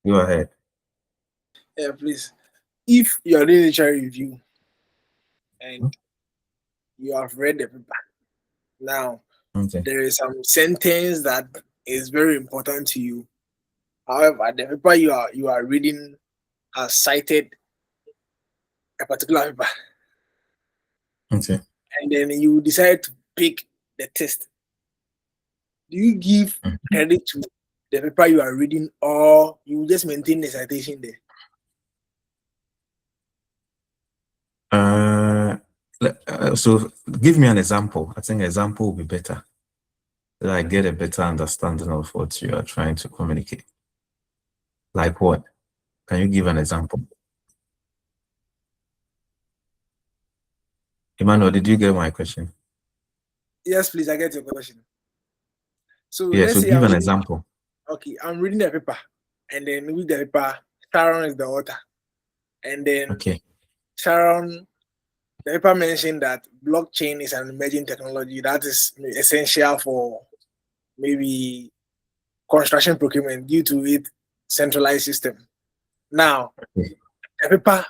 Go ahead. Yeah, please. If you are doing a literature review and you have read the paper, now Okay. there is some sentence that is very important to you. However, the paper you are reading has cited a particular paper, Okay. and then you decide to pick the test. Do you give credit to the paper you are reading, or you just maintain the citation there? Uh, so give me an example. I think example will be better. So that I get a better understanding of what you are trying to communicate. Like what? Can you give an example? Emmanuel, did you get my question? Yes, please. I get your question. So Yeah, let's so say give I'm an reading. example. Okay, I'm reading the paper, and then with the paper, Sharon is the author, and then Okay. Sharon, the paper mentioned that blockchain is an emerging technology that is essential for maybe construction procurement due to its centralized system. Now, Okay. the paper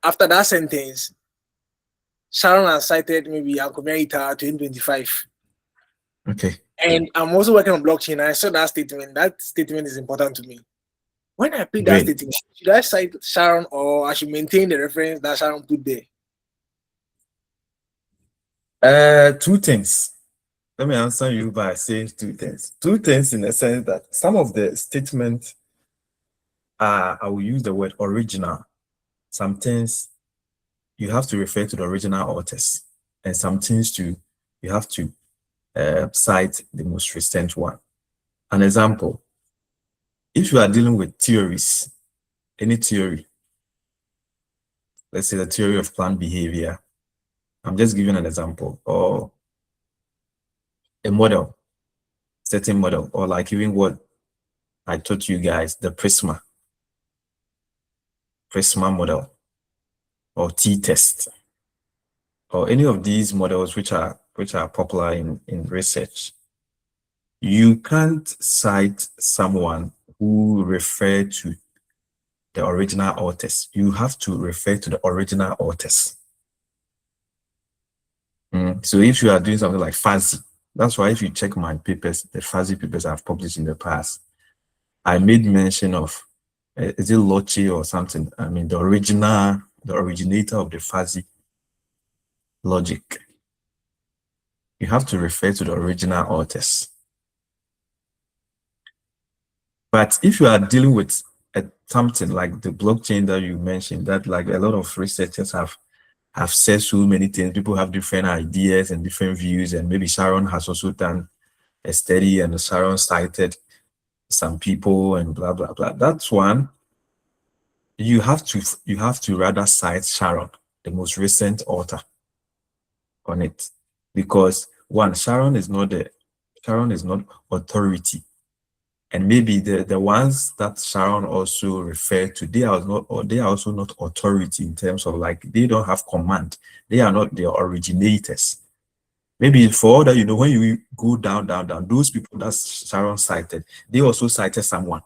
after that sentence, Sharon has cited maybe Akomea-Frimpong 2025. Okay. And I'm also working on blockchain. I saw that statement. That statement is important to me. When I pick that Great. statement, should I cite Sharon or I should maintain the reference that Sharon put there? Two things. Let me answer you by saying two things. Two things in the sense that some of the statements are, I will use the word original. Some things you have to refer to the original authors, and some things you have to cite the most recent one. An example, if you are dealing with theories, any theory, let's say the theory of plant behavior, I'm just giving an example, or a model, certain model, or like even what I taught you guys, the Prisma model, or t-test, or any of these models which are popular in research. You can't cite someone who referred to the original authors. You have to refer to the original authors. So if you are doing something like fuzzy, that's why if you check my papers, the fuzzy papers I've published in the past, I made mention of, is it Loche or something? I mean, the originator of the fuzzy logic. You have to refer to the original authors. But if you are dealing with something like the blockchain that you mentioned, that like a lot of researchers have said so many things, people have different ideas and different views, and maybe Sharon has also done a study and Sharon cited some people and blah blah blah. That's one. You have to rather cite Sharon, the most recent author on it, because one, Sharon is not authority. And maybe the ones that Sharon also referred to, they are not, or they are also not authority in terms of like they don't have command. They are not the originators. Maybe for all that you know, when you go down, down, down, those people that Sharon cited, they also cited someone.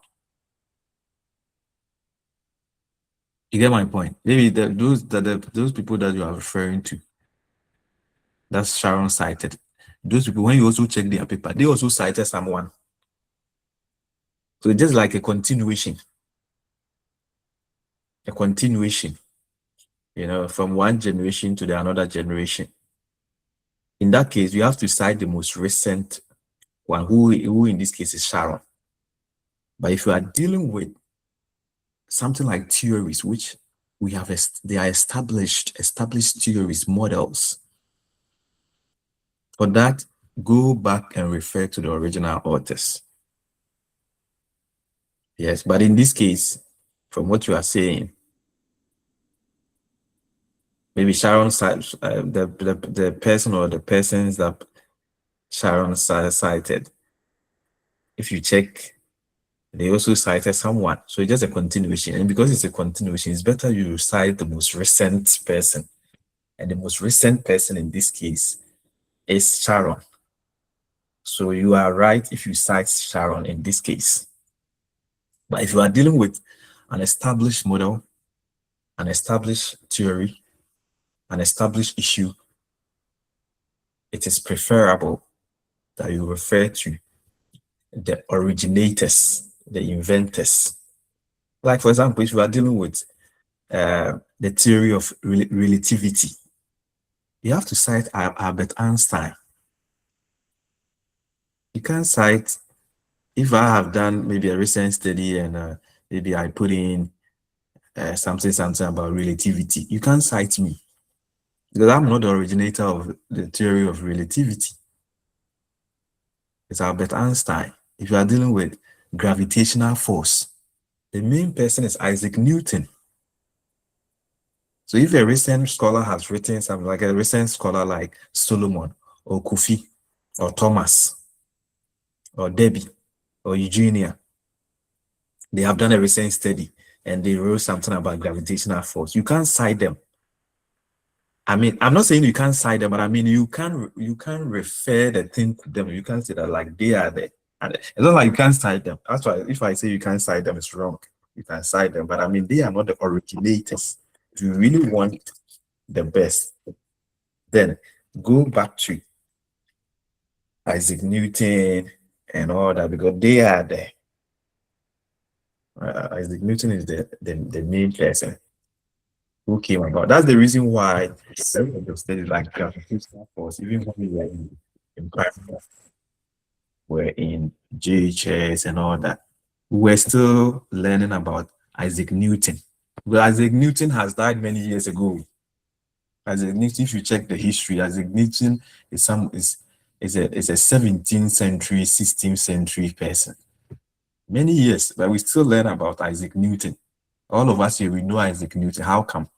You get my point? Maybe those people that you are referring to, that's Sharon cited. Those people, when you also check their paper, they also cited someone. So it's just like a continuation, from one generation to the another generation. In that case, you have to cite the most recent one, who in this case is Sharon. But if you are dealing with something like theories, which they are established theories, models, for that, go back and refer to the original authors. Yes, but in this case, from what you are saying, maybe Sharon, the person or the persons that Sharon cited, if you check, they also cited someone. So it's just a continuation. And because it's a continuation, it's better you cite the most recent person. And the most recent person in this case is Sharon. So you are right if you cite Sharon in this case. But if you are dealing with an established model, an established theory, an established issue, it is preferable that you refer to the originators, the inventors. Like, for example, if you are dealing with the theory of relativity, you have to cite Albert Einstein. You can't cite, if I have done maybe a recent study and maybe I put in something about relativity, you can't cite me because I'm not the originator of the theory of relativity. It's Albert Einstein. If you are dealing with gravitational force, the main person is Isaac Newton. So if a recent scholar has written something, like a recent scholar like Solomon or Kofi or Thomas or Debbie or Eugenia, they have done a recent study and they wrote something about gravitational force, you can't cite them. I mean, I'm not saying you can't cite them, but I mean you can refer the thing to them. You can say that like they are there. And it's not like you can't cite them. That's why if I say you can't cite them, it's wrong. You can cite them, but I mean they are not the originators. If you really want the best, then go back to Isaac Newton and all that because they are there. Isaac Newton is the main person who came about. That's the reason why some of the studies like gravitational force, even when we were in primary, were in JHS and all that, we were still learning about Isaac Newton. But Isaac Newton has died many years ago. Isaac Newton, if you check the history, Isaac Newton is a 17th century, 16th century person. Many years, but we still learn about Isaac Newton. All of us here, we know Isaac Newton. How come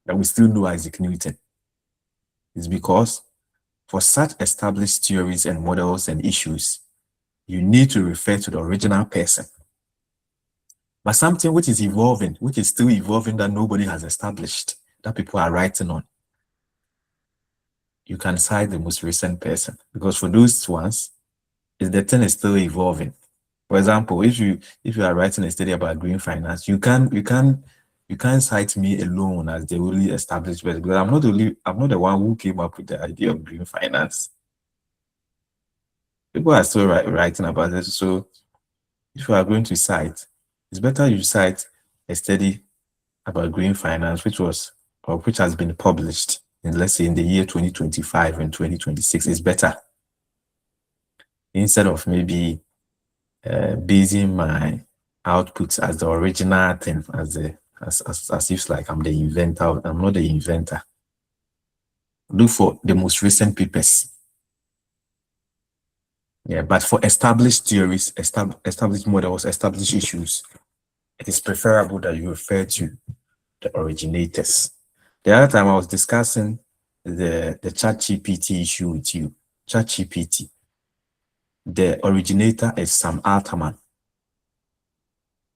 that we still know Isaac Newton? It's because for such established theories and models and issues, you need to refer to the original person. But something which is evolving, which is still evolving that nobody has established, that people are writing on, you can cite the most recent person because for those ones, the thing is still evolving. For example, if you are writing a study about green finance, you can't cite me alone as the only established person because I'm not the one who came up with the idea of green finance. People are still writing about it. So if you are going to cite, it's better you cite a study about green finance, which has been published in, let's say, in the year 2025 and 2026. It's better instead of maybe basing my outputs as the original thing, as if like I'm the inventor. I'm not the inventor. Look for the most recent papers. Yeah, but for established theories, established models, established issues, it is preferable that you refer to the originators. The other time I was discussing the ChatGPT issue with you. ChatGPT, the originator is Sam Altman.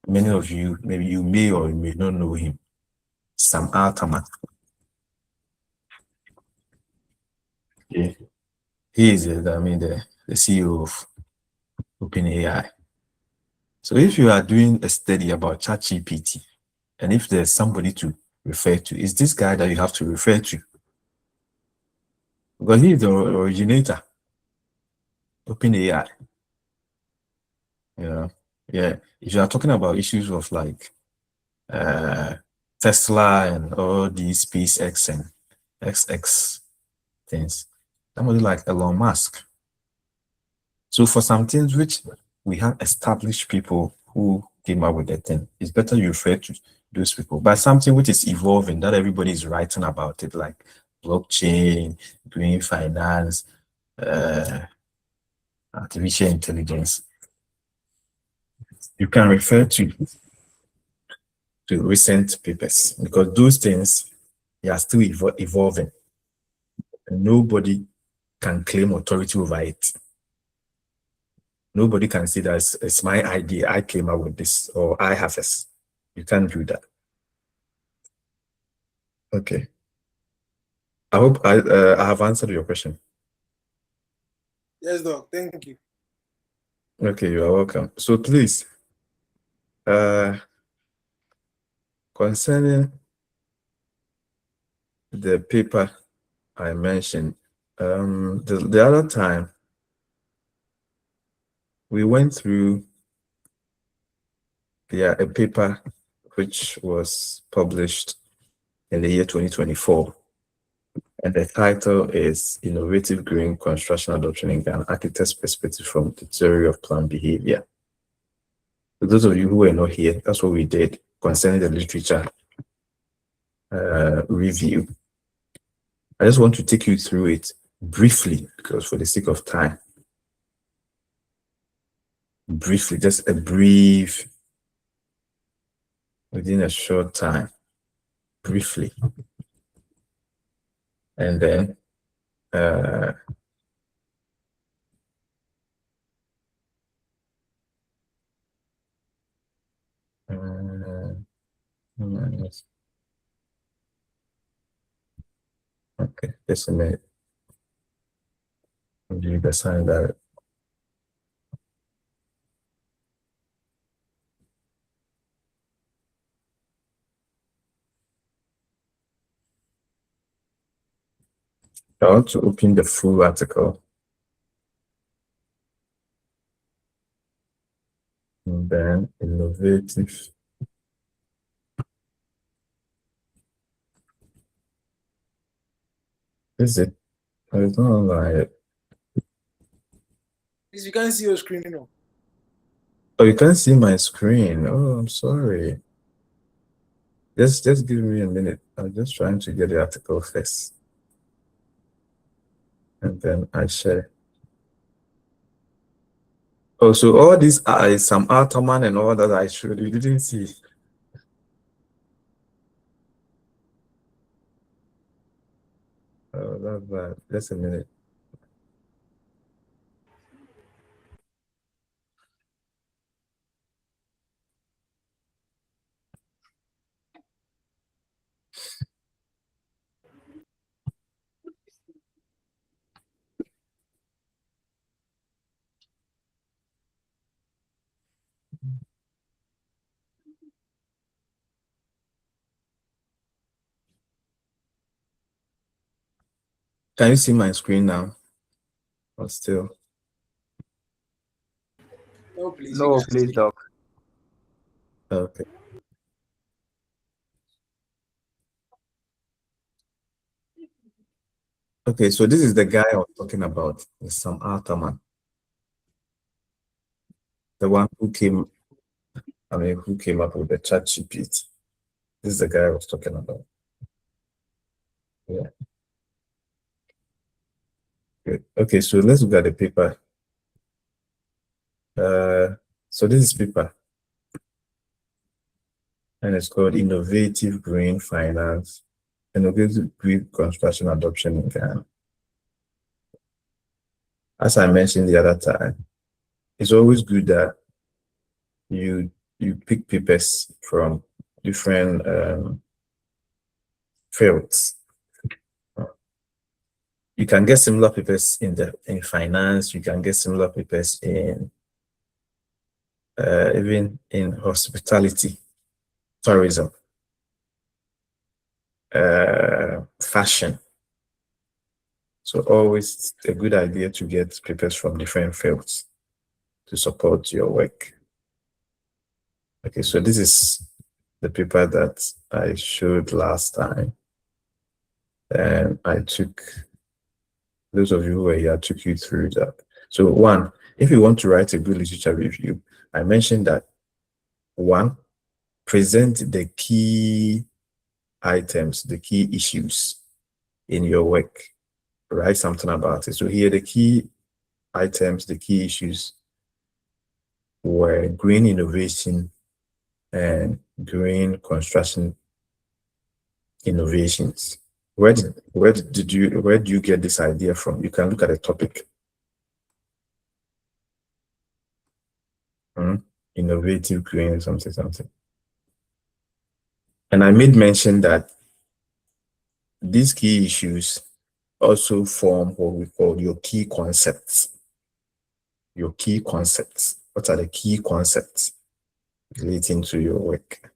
Many of you, maybe you may or you may not know him. Sam Altman. Yeah. He is, the CEO of OpenAI. So if you are doing a study about ChatGPT, and if there's somebody to refer to, it's this guy that you have to refer to. Because he is the originator, OpenAI. Yeah. If you are talking about issues of like Tesla and all these SpaceX and XX things, somebody like Elon Musk. So for some things which we have established people who came up with the thing, it's better you refer to those people. But something which is evolving, that everybody is writing about it, like blockchain, green finance, artificial intelligence, you can refer to recent papers because those things, they are still evolving. And nobody can claim authority over it. Nobody can say that it's my idea, I came up with this, or I have this. You can't do that. Okay. I hope I have answered your question. Yes, Doc. Thank you. Okay, you are welcome. So please, Concerning the paper I mentioned, the other time we went through a paper which was published in the year 2024, and the title is Innovative Green Construction Adoption in Ghana, Architect's Perspective from the Theory of Planned Behavior. For those of you who were not here, that's what we did concerning the literature review. I just want to take you through it briefly, because for the sake of time, briefly, just a brief, within a short time, briefly. And then okay, just a minute. I'll give you the sign that I want to open the full article. And then innovative. Is it? I don't know. You can't see your screen, you know. Oh, you can't see my screen. Oh, I'm sorry. Just give me a minute. I'm just trying to get the article first. And then I share. Oh, so all these are some Ataman and all that I showed you didn't see. Oh, that's bad. Just a minute. Can you see my screen now? Or still? No, please. No, please, Doc. Okay. Okay, so this is the guy I was talking about, Sam Altman. The one who came up with the chat GPT. This is the guy I was talking about. Yeah. Good. Okay, so let's look at the paper. So this is paper. And it's called Innovative Green Finance, Innovative Green Construction Adoption in Ghana. As I mentioned the other time, it's always good that you pick papers from different fields. You can get similar papers in finance. You can get similar papers in even in hospitality, tourism, fashion. So always a good idea to get papers from different fields to support your work. Okay, so this is the paper that I showed last time. And I took, those of you who were here, I took you through that. So one, if you want to write a good literature review, I mentioned that one, present the key items, the key issues in your work. Write something about it. So here the key items, the key issues were green innovation and green construction innovations. Where do you get this idea from? You can look at the topic. Innovative green something. And I made mention that these key issues also form what we call your key concepts. Your key concepts. What are the key concepts? relating to your work.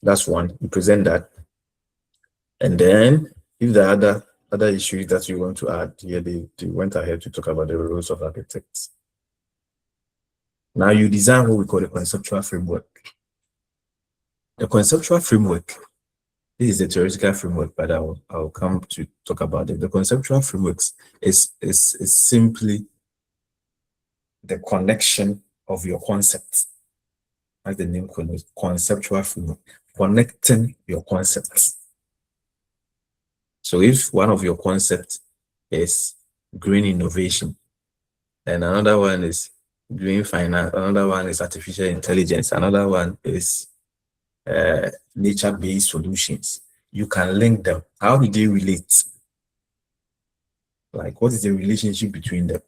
That's one. You present that. And then if there are other issues that you want to add, here they went ahead to talk about the roles of architects. Now you design what we call a conceptual framework. The conceptual framework, this is the theoretical framework, but I'll come to talk about it. The conceptual frameworks is simply the connection of your concepts. As the name connotes, conceptual framework, connecting your concepts. So if one of your concepts is green innovation, and another one is green finance, another one is artificial intelligence, another one is nature-based solutions, you can link them. How do they relate? Like, what is the relationship between them?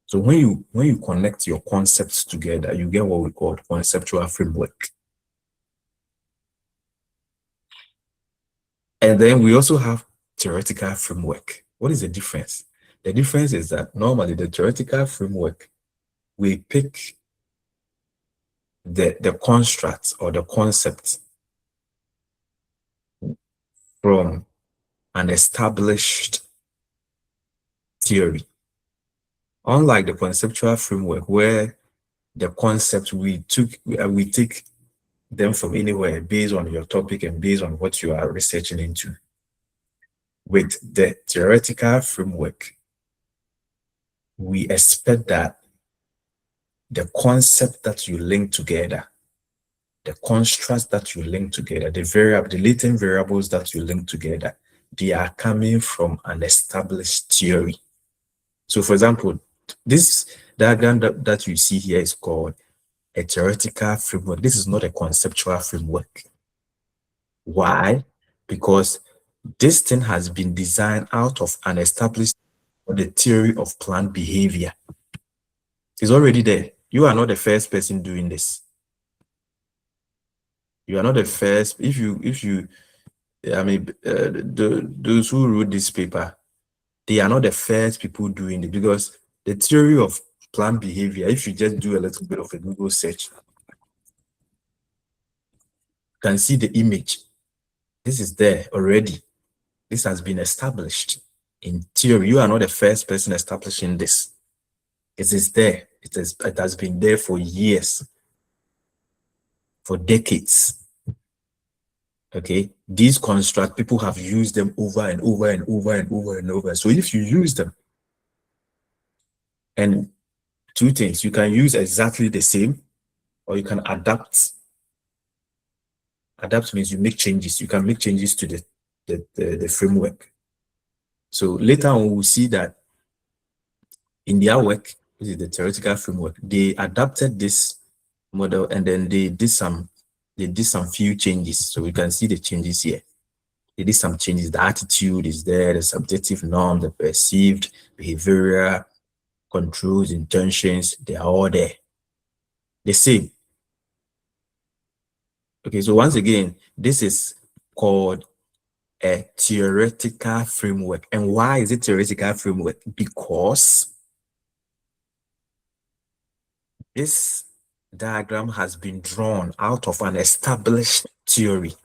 So when you connect your concepts together, you get what we call conceptual framework. And then we also have theoretical framework. What is the difference? The difference is that normally the theoretical framework, we pick the constructs or the concepts from an established theory. Unlike the conceptual framework, where the concepts we take them from anywhere based on your topic and based on what you are researching into. With the theoretical framework, we expect that the concept that you link together, the constructs that you link together, the latent variables that you link together, they are coming from an established theory. So for example, this diagram that you see here is called a theoretical framework. This is not a conceptual framework. Why? Because this thing has been designed out of an established the theory of plant behavior. It's already there. You are not the first person doing this. You are not the first. If you, I mean, those who wrote this paper, they are not the first people doing it, because the theory of plant behavior, if you just do a little bit of a Google search, you can see the image. This is there already. This has been established in theory. You are not the first person establishing this. It is there. It has been there for years, for decades. Okay, these constructs, people have used them over and over and over and over and over. So if you use them, and two things, you can use exactly the same, or you can adapt. Adapt means you make changes. You can make changes to the framework. So later on, we'll see that in their work, this is the theoretical framework, they adapted this model and then they did some few changes. So we can see the changes here. They did some changes. The attitude is there, the subjective norm, the perceived behavioral controls, intentions, they are all there. The same. Okay, so once again, this is called a theoretical framework. And why is it theoretical framework? Because this diagram has been drawn out of an established theory.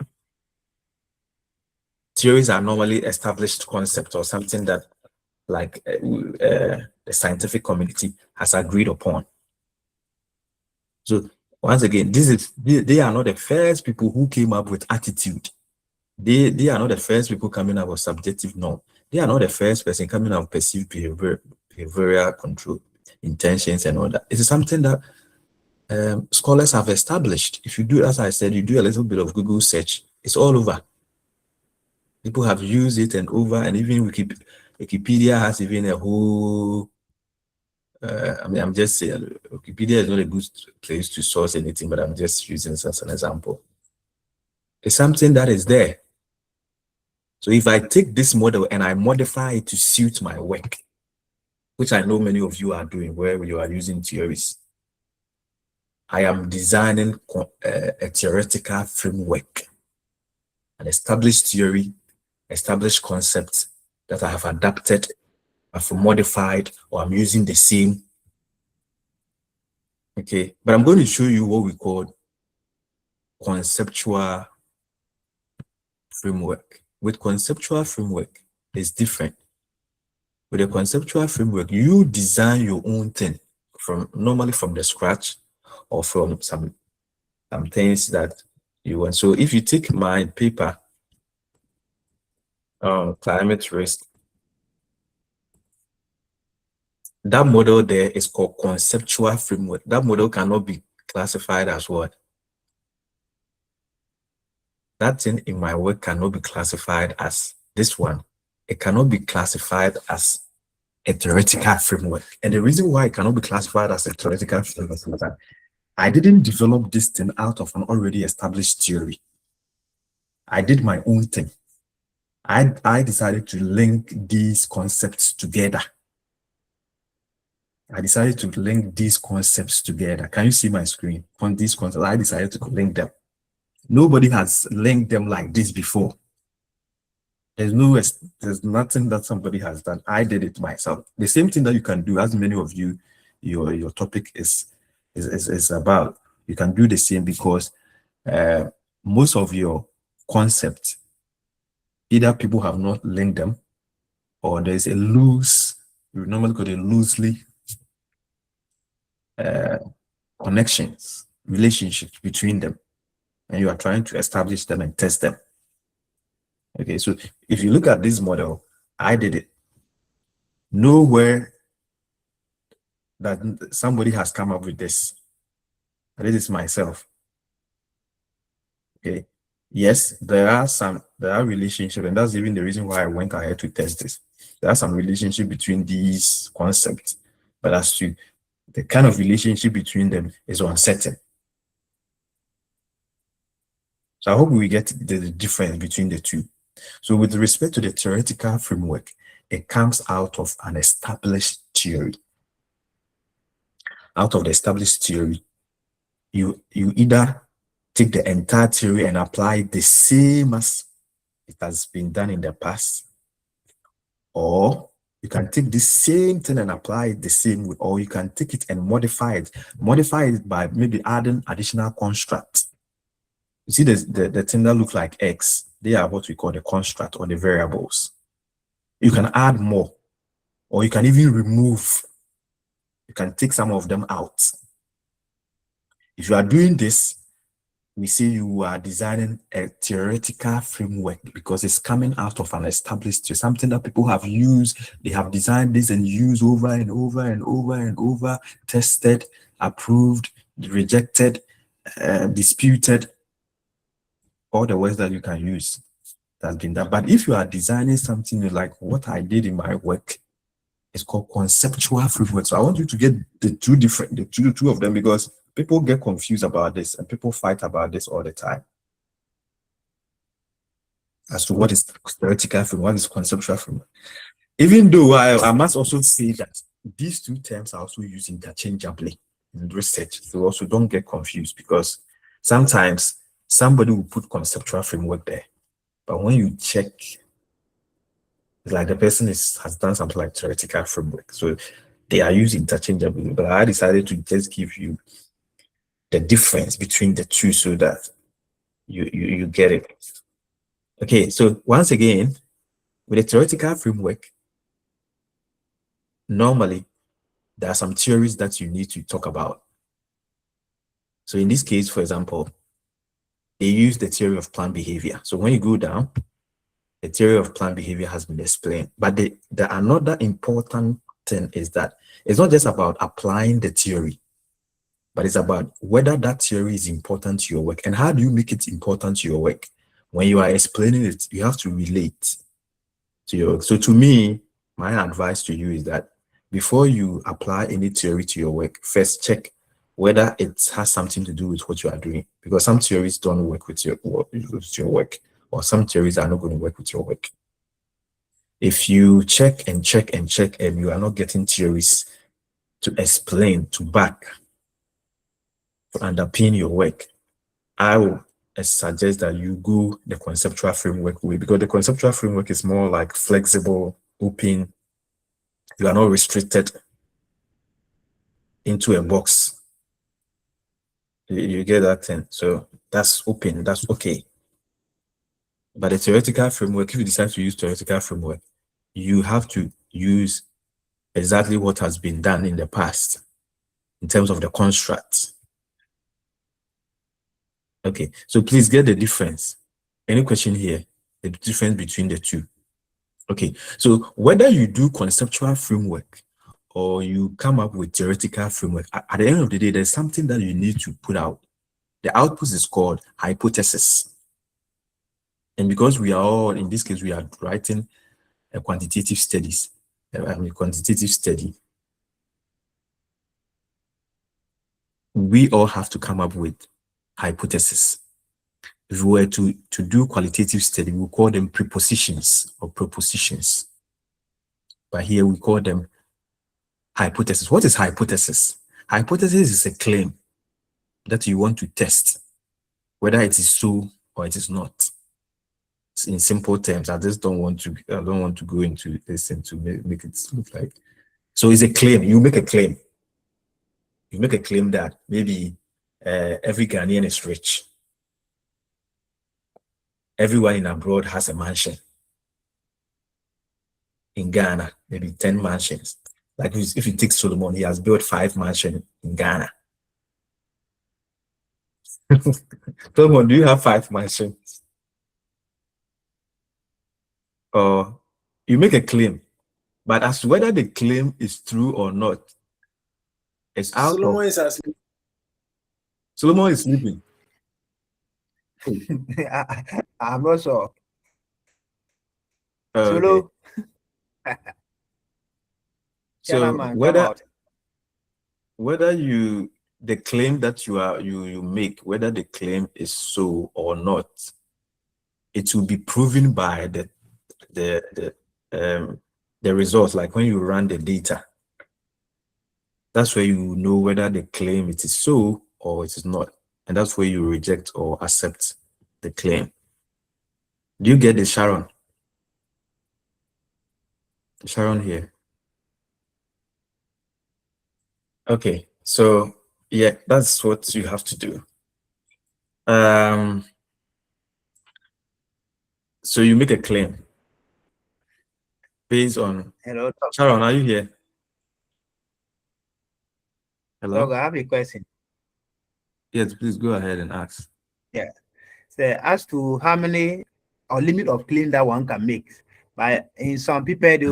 Theories are normally established concepts or something that like the scientific community has agreed upon. So once again, they are not the first people who came up with attitude. They are not the first people coming up with subjective norm. They are not the first person coming up with perceived behavioral control, intentions and all that. It is something that scholars have established. If you do, as I said, you do a little bit of Google search, it's all over. People have used it and over, and even Wikipedia has even a whole, I mean, I'm just saying, Wikipedia is not a good place to source anything, but I'm just using this as an example. It's something that is there. So if I take this model and I modify it to suit my work, which I know many of you are doing, where you are using theories, I am designing a theoretical framework, an established theory, established concepts that I have adapted, I've modified, or I'm using the same Okay, but I'm going to show you what we call conceptual framework. With conceptual framework, it's different. With a conceptual framework, you design your own thing normally from the scratch or from some things that you want. So if you take my paper on climate risk, that model there is called conceptual framework. That model cannot be classified as what? That thing in my work cannot be classified as this one. It cannot be classified as a theoretical framework. And the reason why it cannot be classified as a theoretical framework is that I didn't develop this thing out of an already established theory. I did my own thing. I decided to link these concepts together. I decided to link these concepts together. Can you see my screen? On these concepts, I decided to link them. Nobody has linked them like this before. There's nothing that somebody has done. I did it myself. The same thing that you can do, as many of you, your topic is about. You can do the same because most of your concepts, either people have not linked them, or there's a loose, we normally call it loosely connections, relationships between them, and you are trying to establish them and test them. Okay, so if you look at this model, I did it. Nowhere that somebody has come up with this. This is myself. Okay. Yes, there are relationships, and that's even the reason why I went ahead to test this. There are some relationship between these concepts, but as to the kind of relationship between them is uncertain. So I hope we get the difference between the two. So with respect to the theoretical framework, it comes out of an established theory. Out of the established theory, you either take the entire theory and apply it the same as it has been done in the past, or you can take the same thing and apply it the same way, or you can take it and modify it by maybe adding additional constructs. You see the thing that look like X, they are what we call the construct or the variables. You can add more, or you can even remove. You can take some of them out. If you are doing this, we say you are designing a theoretical framework because it's coming out of an established theory, something that people have used. They have designed this and used over and over and over and over, tested, approved, rejected, disputed, all the words that you can use. That's been done. But if you are designing something like what I did in my work, it's called conceptual framework. So I want you to get the two of them, because people get confused about this and people fight about this all the time as to what is theoretical framework, what is conceptual framework. Even though I must also say that these two terms are also used interchangeably in research. So also don't get confused, because sometimes somebody will put conceptual framework there, but when you check, it's like the person has done something like theoretical framework. So they are used interchangeably, but I decided to just give you the difference between the two so that you get it. Okay, so once again, with a theoretical framework, normally there are some theories that you need to talk about. So in this case, for example, they use the theory of planned behavior. So when you go down, the theory of planned behavior has been explained. But the another important thing is that it's not just about applying the theory, but it's about whether that theory is important to your work. And how do you make it important to your work? When you are explaining it, you have to relate to your work. So to me, my advice to you is that before you apply any theory to your work, first check whether it has something to do with what you are doing. Because some theories don't work with your work, or some theories are not going to work with your work. If you check and check and check and you are not getting theories to explain, to back, to underpin your work, I will suggest that you go the conceptual framework way, because the conceptual framework is more like flexible, open. You are not restricted into a box. You get that thing. So that's open, that's okay. But the theoretical framework, if you decide to use theoretical framework, you have to use exactly what has been done in the past in terms of the construct. Okay, so please get the difference. Any question here? The difference between the two. Okay, so whether you do conceptual framework or you come up with theoretical framework, at the end of the day, there's something that you need to put out. The output is called hypothesis. And because we are all, in this case, we are writing a quantitative studies, a quantitative study, we all have to come up with hypothesis. If we were to do qualitative study, we call them prepositions or propositions. But here we call them hypothesis. What is hypothesis? Hypothesis is a claim that you want to test, whether it is so or it is not. In simple terms, I just don't want to go into this and to make it look like. So it's a claim. You make a claim. You make a claim that maybe every Ghanaian is rich. Everyone in abroad has a mansion. In Ghana, maybe 10 mansions. Like if you take Solomon, he has built 5 mansions in Ghana. Solomon, do you have 5 mansions? Or you make a claim, but as to whether the claim is true or not, it's out Solomon of. is asleep. Solomon is sleeping. I'm not sure. Okay. Solo. So Man, come out. whether the claim that you make, whether the claim is so or not, it will be proven by the results. Like when you run the data, that's where you know whether the claim it is so or it is not, and that's where you reject or accept the claim. Do you get the Sharon? Sharon here. Okay, so yeah, that's what you have to do. So you make a claim based on. Hello, Sharon, are you here? Hello? Dog, I have a question. Yes, please go ahead and ask. Yeah. So as to how many or limit of claim that one can make. But in some people, they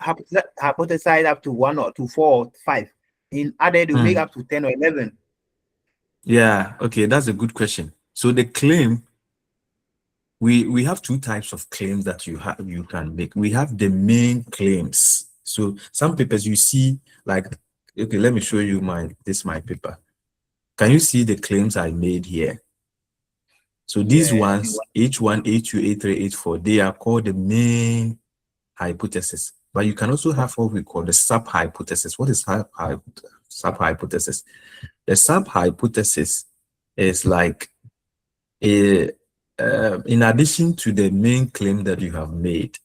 hypothesize up to 1 or 2, 4 or 5. In other, they make up to 10 or 11. Yeah, okay, that's a good question. So the claim, we have 2 types of claims that you can make. We have the main claims. So some papers you see, like, okay, let me show you my paper. Can you see the claims I made here? So these ones, H1, H2, H3, H4, they are called the main hypothesis. But you can also have what we call the sub-hypothesis. What is sub-hypothesis? The sub-hypothesis is like in addition to the main claim that you have made,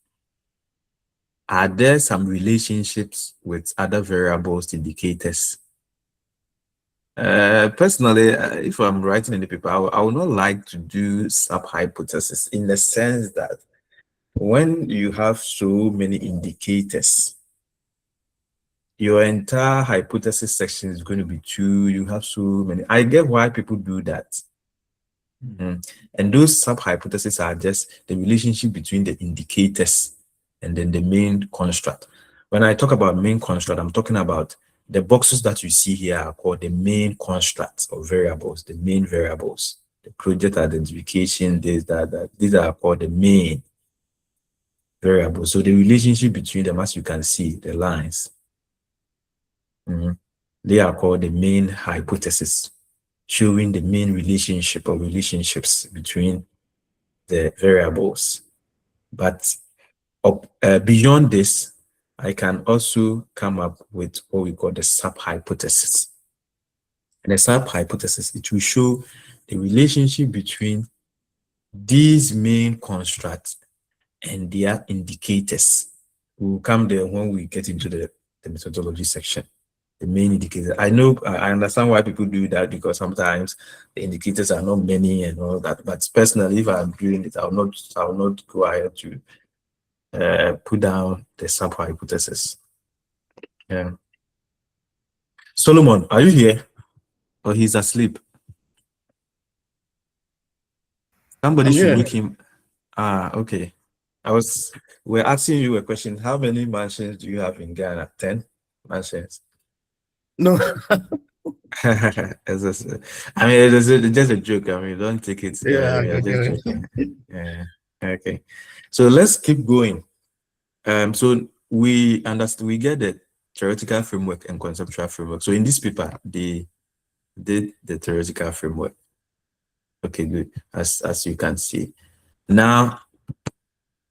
are there some relationships with other variables, indicators? Personally, if I'm writing in the paper, I would not like to do sub-hypothesis in the sense that when you have so many indicators, your entire hypothesis section is going to be 2. You have so many. I get why people do that. And those sub-hypotheses are just the relationship between the indicators and then the main construct. When I talk about main construct, I'm talking about the boxes that you see here are called the main constructs or variables, the main variables, the project identification, these are called the main variables. So the relationship between them, as you can see, the lines, they are called the main hypothesis, showing the main relationship or relationships between the variables. But beyond this, I can also come up with what we call the sub-hypothesis. And the sub-hypothesis, it will show the relationship between these main constructs and their indicators. We will come there when we get into the methodology section. the main indicator. I know, I understand why people do that, because sometimes the indicators are not many and all that. But personally, if I'm doing it, I will not go ahead to put down the sample hypothesis. Yeah. Solomon, are you here? Or he's asleep? Somebody should wake him. Ah, okay. We're asking you a question. How many mansions do you have in Ghana? 10 mansions? No. It's just a joke. I mean, don't take it. Yeah, We are just joking. Yeah. Okay. So let's keep going. So we understand, we get the theoretical framework and conceptual framework. So in this paper, they did the theoretical framework. Okay, good. As you can see. Now,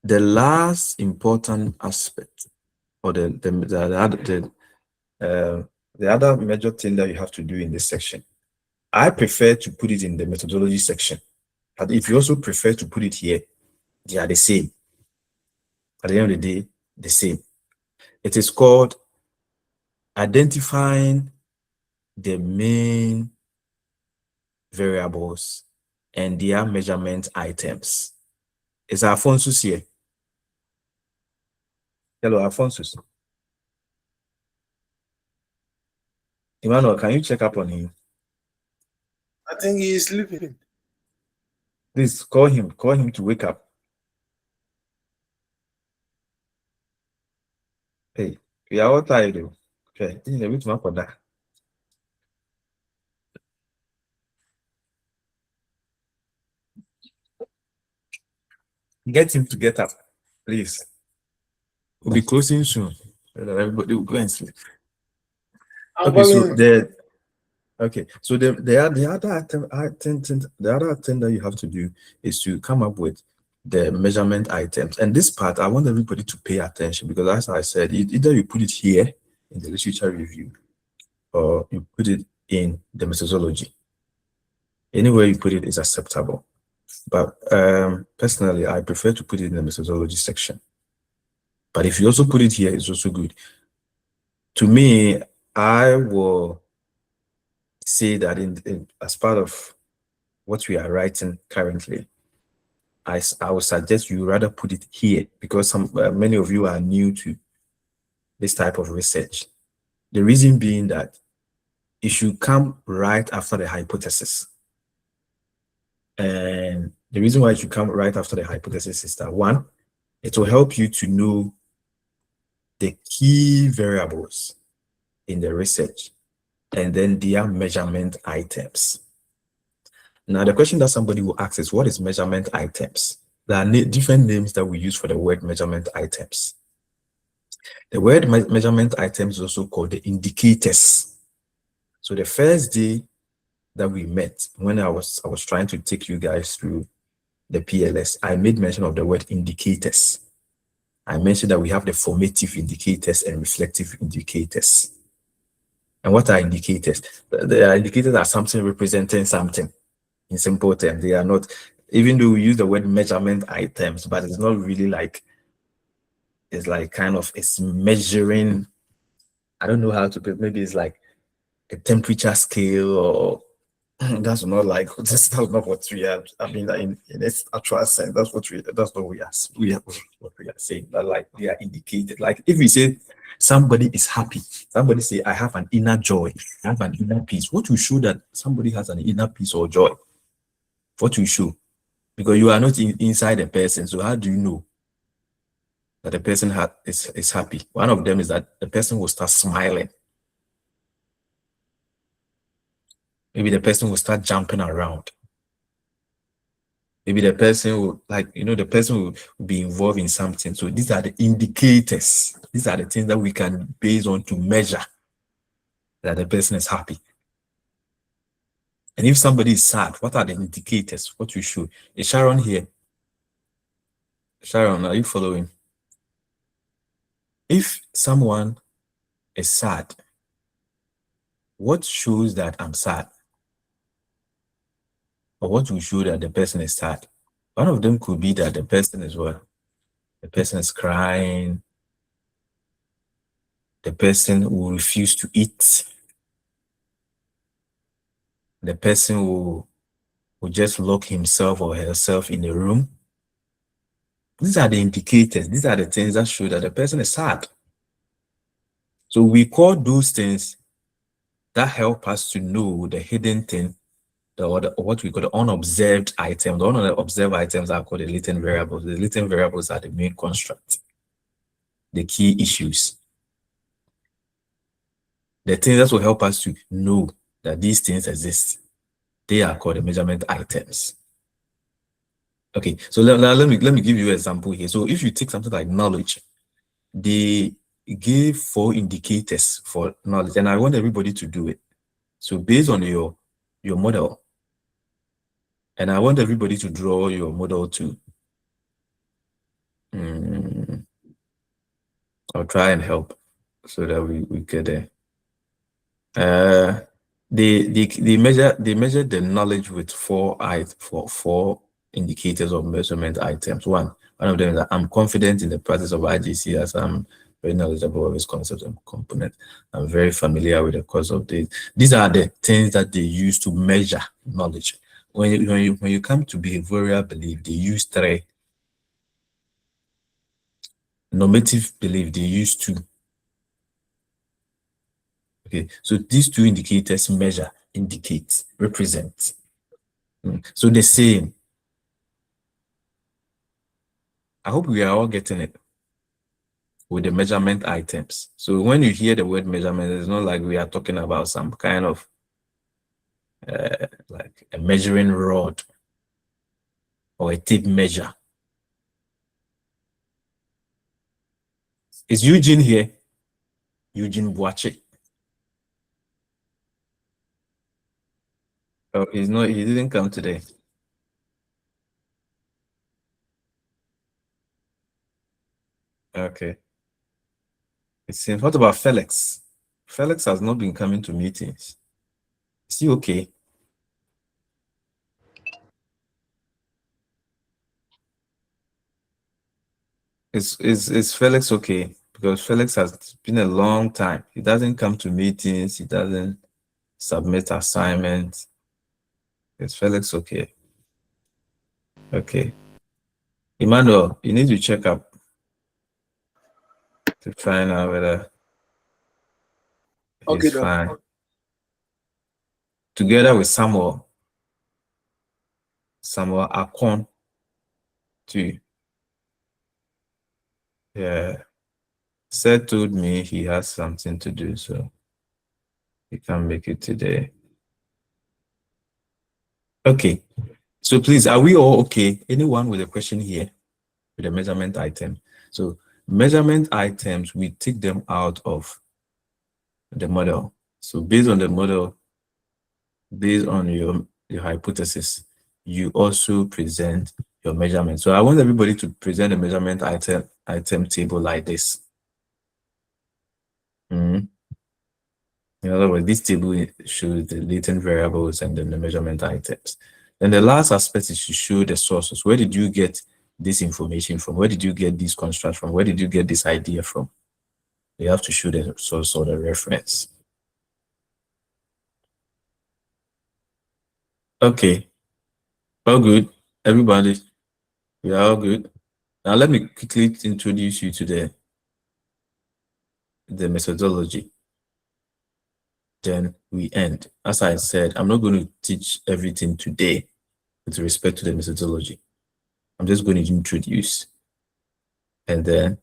the last important aspect, or the other major thing that you have to do in this section, I prefer to put it in the methodology section. But if you also prefer to put it here, they are the same. At the end of the day, the same. It is called identifying the main variables and their measurement items. Is Alphonsus here? Hello, Alphonsus. Emmanuel, can you check up on him? I think he is sleeping. Please call him to wake up. Hey, we are all tired though. Okay, this is a bit more for that. Get him to get up, please. We'll be closing soon. Everybody will go and sleep. Okay, so the other thing that you have to do is to come up with the measurement items. And this part, I want everybody to pay attention, because as I said, either you put it here in the literature review, or you put it in the methodology. Anywhere you put it is acceptable. But personally, I prefer to put it in the methodology section. But if you also put it here, it's also good. To me, I will say that as part of what we are writing currently, I would suggest you rather put it here, because many of you are new to this type of research. The reason being that it should come right after the hypothesis. And the reason why it should come right after the hypothesis is that, one, it will help you to know the key variables in the research, and then their measurement items. Now, the question that somebody will ask is, what is measurement items? There are different names that we use for the word measurement items. The word measurement items is also called the indicators. So the first day that we met, when I was trying to take you guys through the PLS, I made mention of the word indicators. I mentioned that we have the formative indicators and reflective indicators. And what are indicators? The indicators are something representing something. In simple terms, they are not, even though we use the word measurement items, but it's not really like, it's like kind of, it's measuring, I don't know how to put, maybe it's like a temperature scale, or that's not like, that's not what we are, I mean, in its actual sense, that's what we are saying, that like they are indicated. Like if we say somebody is happy, somebody say, I have an inner joy, I have an inner peace. What will show that somebody has an inner peace or joy? What will show? Because you are not inside the person, so how do you know that the person is happy? One of them is that the person will start smiling. Maybe the person will start jumping around. Maybe the person will, like, the person will be involved in something. So these are the indicators. These are the things that we can base on to measure that the person is happy. And if somebody is sad, what are the indicators? What we show? Is Sharon here? Sharon, are you following? If someone is sad, what shows that I'm sad? Or what will show that the person is sad? One of them could be that the person is what? The person is crying. the person will refuse to eat, the person will just lock himself or herself in a room. These are the indicators. These are the things that show that the person is sad. So we call those things that help us to know the hidden thing, or what we call the unobserved items. The unobserved items are called the latent variables. The latent variables are the main construct, the key issues. The things that will help us to know that these things exist, they are called the measurement items. Okay, so let me give you an example here. So if you take something like knowledge, they gave 4 indicators for knowledge, and I want everybody to do it. So based on your model, and I want everybody to draw your model too. I'll try and help so that we get there. They measure the knowledge with 4 indicators of measurement items. One of them is that I'm confident in the practice of IGC, as I'm very knowledgeable of its concepts and components. I'm very familiar with the cause of this. These are the things that they use to measure knowledge. When you come to behavioral belief, they use 3. Normative belief, they use 2. Okay, so these 2 indicators measure, indicate, represent. So the same. I hope we are all getting it with the measurement items. So when you hear the word measurement, it's not like we are talking about some kind of like a measuring rod or a tape measure. Is Eugene here? Eugene Boache. Oh, he's not. He didn't come today. Okay. It seems. What about Felix? Felix has not been coming to meetings. Is he okay? Is Felix okay? Because Felix has been a long time. He doesn't come to meetings. He doesn't submit assignments. Is Felix okay? Okay. Emmanuel, you need to check up to find out whether he's fine. Together with Samuel Akon too. Yeah. Seth told me he has something to do, so he can't make it today. Okay. So please, are we all okay? Anyone with a question here with a measurement item? So measurement items, we take them out of the model. So based on the model, based on your hypothesis, you also present your measurement. So I want everybody to present a measurement item table like this. In other words, this table shows the latent variables and then the measurement items. And the last aspect is to show the sources. Where did you get this information from? Where did you get this construct from? Where did you get this idea from? You have to show the source or the reference. Okay. All good. Everybody, we are all good. Now let me quickly introduce you to the methodology. Then we end. As I said, I'm not going to teach everything today with respect to the methodology. I'm just going to introduce, and then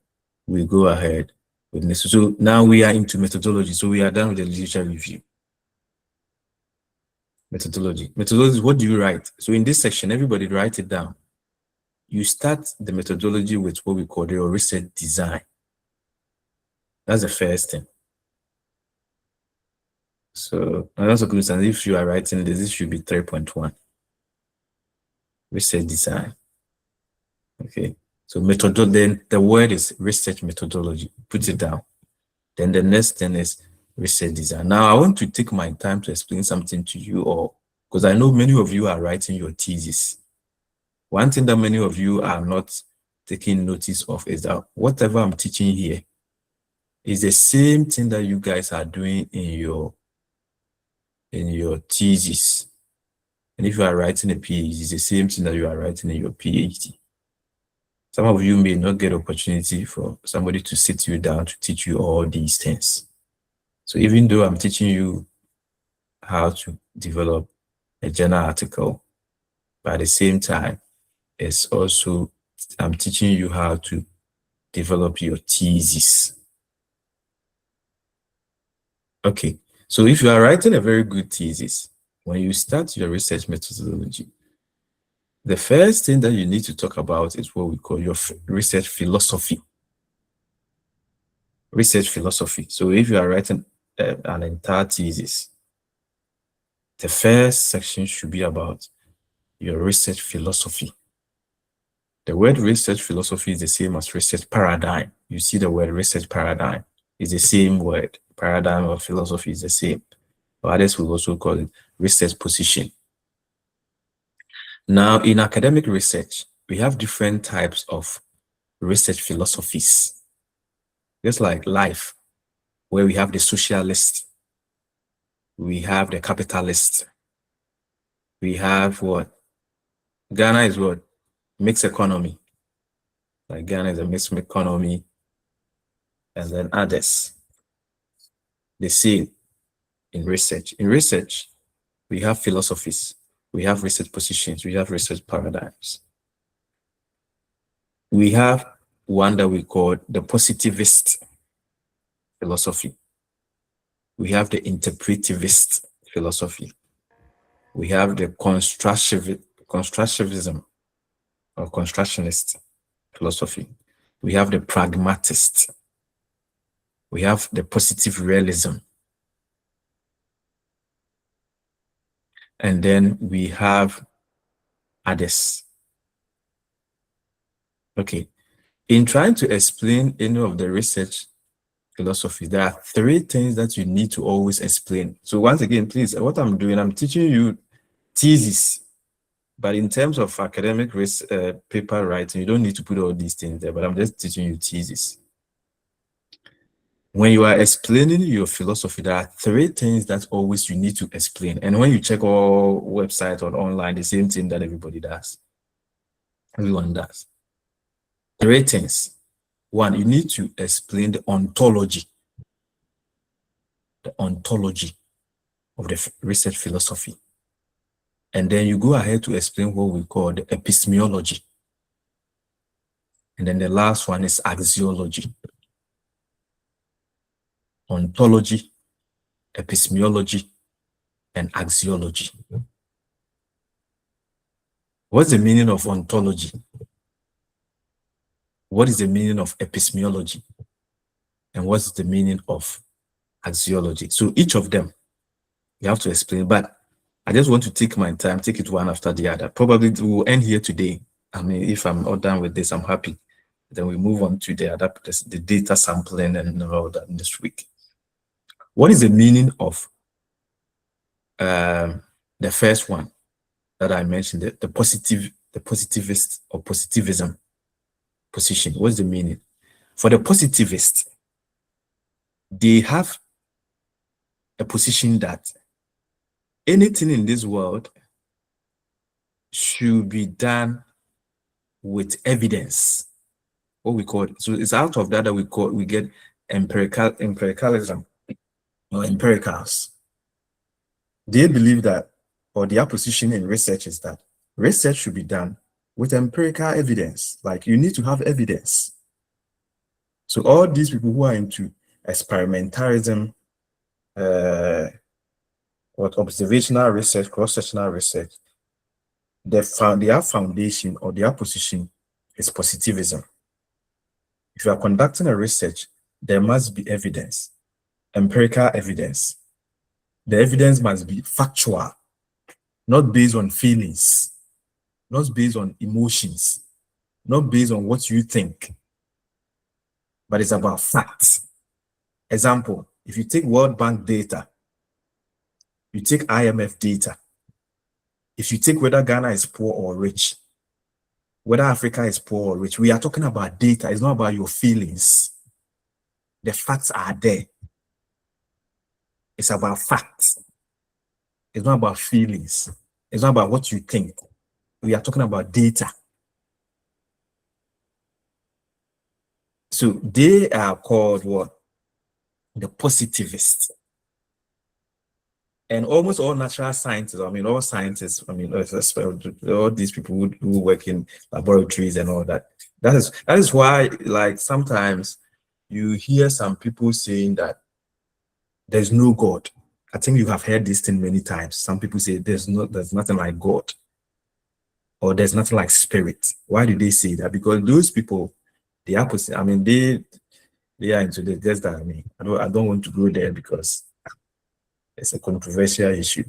we go ahead with this. So now we are into methodology. So we are done with the literature review. Methodology. Methodology, what do you write? So in this section, everybody write it down. You start the methodology with what we call the research design. That's the first thing. So I'm also going to say if you are writing this should be 3.1. Research design. Okay. So then the word is research methodology. Put it down. Then the next thing is research design. Now I want to take my time to explain something to you all, because I know many of you are writing your thesis. One thing that many of you are not taking notice of is that whatever I'm teaching here, It's the same thing that you guys are doing in your thesis. And if you are writing a PhD, it's the same thing that you are writing in your PhD. Some of you may not get opportunity for somebody to sit you down to teach you all these things. So even though I'm teaching you how to develop a journal article, but at the same time, it's also, I'm teaching you how to develop your thesis. Okay, so if you are writing a very good thesis, when you start your research methodology, the first thing that you need to talk about is what we call your research philosophy. Research philosophy. So if you are writing an entire thesis, the first section should be about your research philosophy. The word research philosophy is the same as research paradigm. You see the word research paradigm is the same word. Paradigm or philosophy is the same. But others will also call it research position. Now, in academic research, we have different types of research philosophies. Just like life, where we have the socialist, we have the capitalist, we have what? Ghana is what? Mixed economy. Like Ghana is a mixed economy, and then others. The same in research. In research, we have philosophies, we have research positions, we have research paradigms. We have one that we call the positivist philosophy. We have the interpretivist philosophy. We have the constructivism or constructionist philosophy. We have the pragmatist. We have the positive realism. And then we have others. Okay. In trying to explain any of the research philosophy, there are three things that you need to always explain. So once again, please, what I'm doing, I'm teaching you thesis. But in terms of academic paper writing, you don't need to put all these things there, but I'm just teaching you thesis. When you are explaining your philosophy, there are three things that always you need to explain. And when you check all websites or online, the same thing that everybody does. Everyone does. Three things. One, you need to explain the ontology. The ontology of the research philosophy. And then you go ahead to explain what we call the epistemology. And then the last one is axiology. Ontology, epistemology, and axiology. What's the meaning of ontology? What is the meaning of epistemology? And what's the meaning of axiology? So each of them, you have to explain, but I just want to take my time, take it one after the other. Probably we'll end here today. I mean, if I'm all done with this, I'm happy. Then we move on to the data sampling and all that this week. What is the meaning of the first one that I mentioned, the positivist or positivism position? What's the meaning? For the positivist, they have a position that anything in this world should be done with evidence. What we call it. So it's out of that we get empiricalism or empiricals. They believe that, or their position in research is that research should be done with empirical evidence. Like you need to have evidence. So all these people who are into experimentalism, observational research, cross-sectional research, their foundation or their position is positivism. If you are conducting a research, there must be evidence, empirical evidence. The evidence must be factual, not based on feelings, not based on emotions, not based on what you think, but it's about facts. Example, if you take World Bank data, you take IMF data, if you take whether Ghana is poor or rich, whether Africa is poor or rich, we are talking about data. It's not about your feelings. the facts are there. It's about facts. It's not about feelings. It's not about what you think. We are talking about data. So they are called what? The positivists. And almost all natural scientists, I mean, all scientists, I mean, all these people who work in laboratories and all that. That is why, like, sometimes you hear some people saying that there's no God. I think you have heard this thing many times. Some people say there's nothing like God, or there's nothing like spirit. Why do they say that? Because those people, the opposite. I mean, they are into the just that. I mean, I don't want to go there because it's a controversial issue.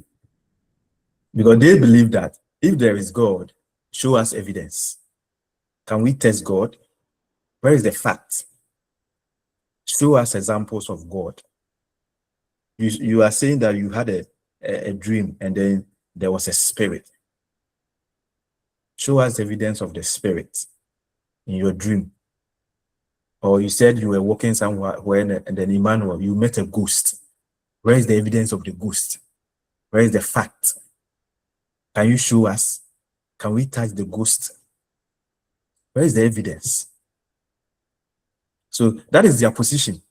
Because they believe that if there is God, show us evidence. Can we test God? Where is the fact? Show us examples of God. You are saying that you had a dream and then there was a spirit. Show us evidence of the spirit in your dream. Or you said you were walking somewhere and then Emmanuel, you met a ghost. Where is the evidence of the ghost? Where is the fact? Can you show us? Can we touch the ghost? Where is the evidence? So that is their position.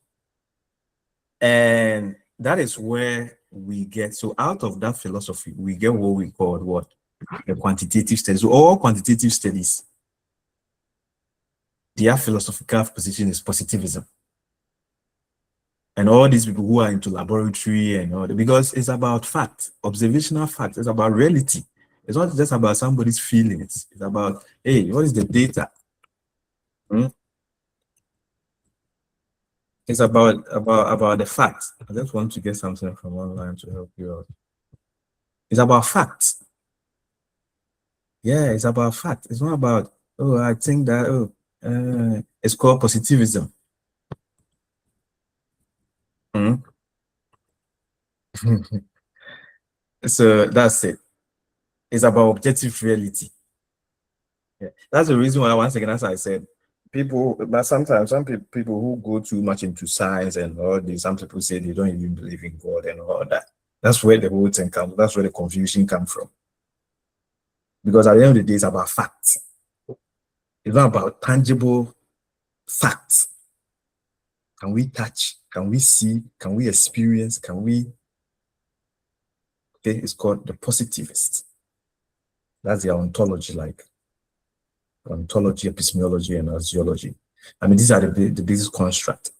And that is where we get, so out of that philosophy, we get what we call what? The quantitative studies. So all quantitative studies, their philosophical position is positivism. And all these people who are into laboratory and all that, because it's about fact, observational fact, it's about reality. It's not just about somebody's feelings. It's about, hey, what is the data? It's about the facts. I just want to get something from online to help you out. It's about facts. Yeah, it's about fact. It's not about, oh, I think that, it's called positivism. So that's it. It's about objective reality. Yeah. That's the reason why, once again, as I said, people, but sometimes some people who go too much into science and all this, some people say they don't even believe in God and all that. That's where the whole thing comes. That's where the confusion comes from. Because at the end of the day, it's about facts. It's not about tangible facts. Can we touch? Can we see? Can we experience? Can we? Okay, it's called the positivist. That's their ontology, like ontology, epistemology, and axiology. I mean, these are the basic construct.